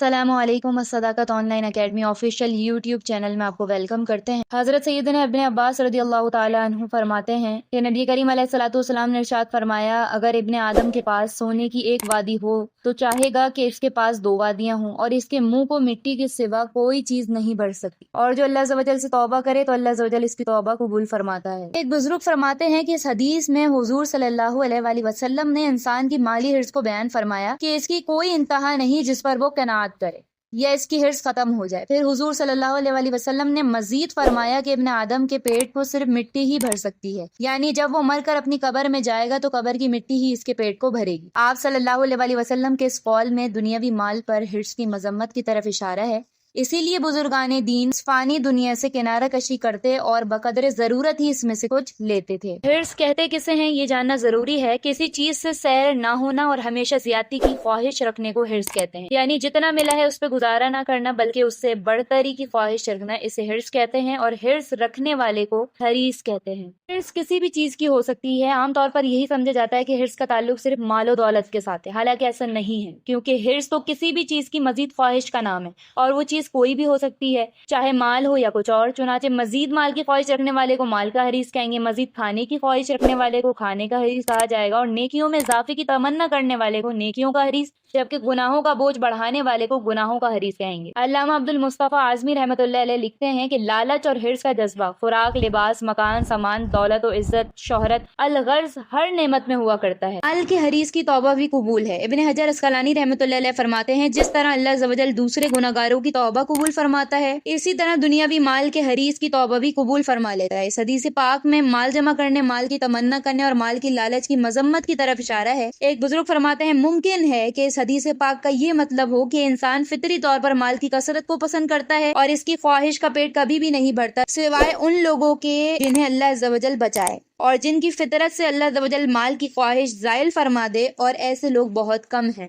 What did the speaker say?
السلام علیکم، Alsadaqat online academy official YouTube channel میں آپ کو ویلکم کرتے ہیں۔ حضرت سیدنا ابن عباس رضی اللہ تعالیٰ عنہ فرماتے ہیں کہ نبی کریم علیہ الصلوۃ والسلام نے ارشاد فرمایا، اگر ابن آدم کے پاس سونے کی ایک وادی ہو تو چاہے گا کہ اس کے پاس دو وادیاں ہوں، اور اس کے منہ کو مٹی کے سوا کوئی چیز نہیں بھر سکتی، اور جو اللہ عز و جل سے توبہ کرے تو اللہ عز و جل اس کی توبہ قبول فرماتا ہے۔ ایک بزرگ فرماتے ہیں کہ اس حدیث میں حضور صلی اللہ علیہ وآلہ وسلم نے انسان کی مالی حرص کو بیان فرمایا کہ اس کی کوئی انتہا نہیں جس پر وہ قناعت کرے یا اس کی حرص ختم ہو جائے۔ پھر حضور صلی اللہ علیہ وآلہ وسلم نے مزید فرمایا کہ ابن آدم کے پیٹ کو صرف مٹی ہی بھر سکتی ہے، یعنی جب وہ مر کر اپنی قبر میں جائے گا تو قبر کی مٹی ہی اس کے پیٹ کو بھرے گی۔ آپ صلی اللہ علیہ وآلہ وسلم کے اس قول میں دنیاوی مال پر حرص کی مذمت کی طرف اشارہ ہے، اسی لیے بزرگان دین فانی دنیا سے کنارہ کشی کرتے اور بقدر ضرورت ہی اس میں سے کچھ لیتے تھے۔ حرص کہتے کسے ہیں یہ جاننا ضروری ہے۔ کسی چیز سے سیر نہ ہونا اور ہمیشہ زیادتی کی خواہش رکھنے کو حرص کہتے ہیں، یعنی جتنا ملا ہے اس پہ گزارا نہ کرنا بلکہ اس سے بڑھتری کی خواہش رکھنا، اسے حرص کہتے ہیں، اور حرص رکھنے والے کو حریص کہتے ہیں۔ حرص کسی بھی چیز کی ہو سکتی ہے، عام طور پر یہی سمجھا جاتا ہے کہ حرص کا تعلق صرف مال و دولت کے ساتھ ہے، حالانکہ ایسا نہیں ہے، کیونکہ حرص تو کسی بھی چیز کی مزید خواہش کا نام ہے، اور وہ چیز کوئی بھی ہو سکتی ہے، چاہے مال ہو یا کچھ اور۔ چنانچہ مزید مال کی خواہش رکھنے والے کو مال کا حریص کہیں گے، مزید کھانے کی خواہش رکھنے والے کو کھانے کا حریص کہا جائے گا، اور نیکیوں میں اضافے کی تمنا کرنے والے کو نیکیوں کا حریص، جبکہ گناہوں کا بوجھ بڑھانے والے کو گناہوں کا حریص کہیں گے۔ علامہ عبد المصطفیٰ اعظمی رحمۃ اللہ علیہ لکھتے ہیں کہ لالچ اور حرص کا جذبہ خوراک، لباس، مکان، سامان، دولت و عزت، شہرت، الغرض ہر نعمت میں ہوا کرتا ہے۔ مال کے حریص کی توبہ بھی قبول ہے۔ ابن حجر اسقلانی رحمۃ اللہ علیہ فرماتے ہیں، جس طرح اللہ عز و جل دوسرے گناہگاروں کی توبہ قبول فرماتا ہے، اسی طرح دنیاوی مال کے حریص کی توبہ بھی قبول فرما لیتا ہے۔ اس حدیث پاک میں مال جمع کرنے، مال کی تمنا کرنے اور مال کی لالچ کی مذمت کی طرف اشارہ ہے۔ ایک بزرگ فرماتے ہیں، ممکن ہے کہ اس حدیث پاک کا یہ مطلب ہو کہ انسان فطری طور پر مال کی کثرت کو پسند کرتا ہے، اور اس کی خواہش کا پیٹ کبھی بھی نہیں بھرتا سوائے ان لوگوں کے جنہیں اللہ عز و جل بچائے، اور جن کی فطرت سے اللہ عز و جل مال کی خواہش زائل فرما دے، اور ایسے لوگ بہت کم ہیں۔